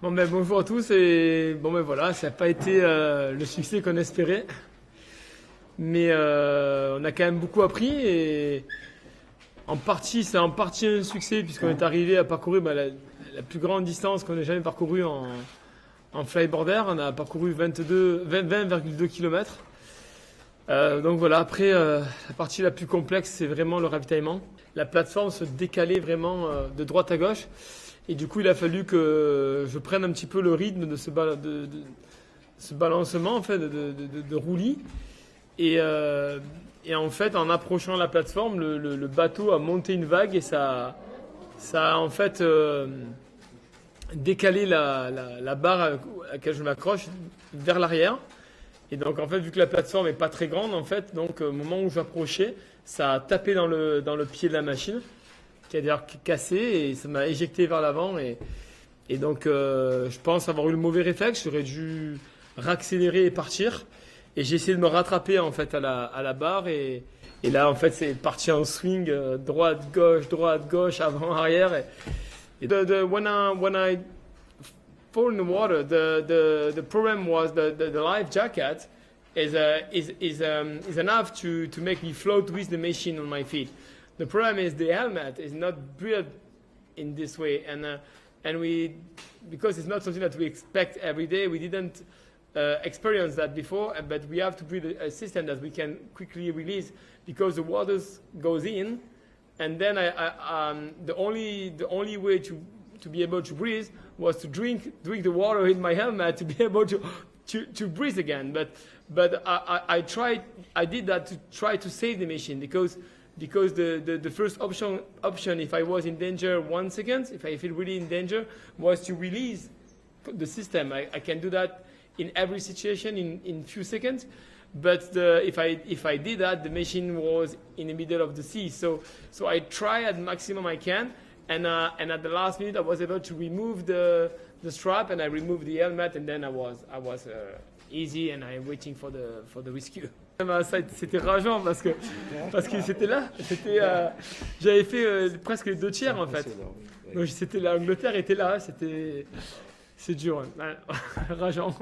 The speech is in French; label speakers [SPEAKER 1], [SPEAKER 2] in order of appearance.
[SPEAKER 1] Bonjour à tous et voilà, ça n'a pas été le succès qu'on espérait, mais on a quand même beaucoup appris et c'est en partie un succès puisqu'on est arrivé à parcourir la plus grande distance qu'on ait jamais parcourue en flyboarder. On a parcouru 20,2 km. Donc voilà, après la partie la plus complexe, c'est vraiment le ravitaillement. La plateforme se décalait vraiment de droite à gauche. Et du coup, il a fallu que je prenne un petit peu le rythme de ce balancement, en fait, de roulis. Et en fait, en approchant la plateforme, le bateau a monté une vague et ça a en fait décalé la barre à laquelle je m'accroche vers l'arrière. Et donc, en fait, vu que la plateforme n'est pas très grande, en fait, donc au moment où j'approchais, ça a tapé dans le pied de la machine, qui a d'ailleurs cassé et ça m'a éjecté vers l'avant et donc je pense avoir eu le mauvais réflexe. J'aurais dû raccélérer et partir et j'ai essayé de me rattraper en fait à la barre et là en fait c'est parti en swing, droite gauche avant arrière when I fall in the water, the problem was the life jacket is enough to make me float with the machine on my feet. The problem is the helmet is not built in this way, and we, because it's not something that we expect every day, we didn't experience that before, but we have to build a system that we can quickly release because the water goes in, and then the only way to be able to breathe was to drink the water in my helmet to be able to breathe again. But I did that to try to save the machine because the first option, if I was in danger 1 second, if I feel really in danger, was to release the system. I can do that in every situation in few seconds. But if I did that, the machine was in the middle of the sea. So I try at maximum I can, and at the last minute I was able to remove the strap and I removed the helmet, and then I was easy and I'm waiting for the rescue. C'était rageant parce que c'était là, j'avais fait presque les 2 tiers en fait. Donc l'Angleterre était là, c'est dur, rageant.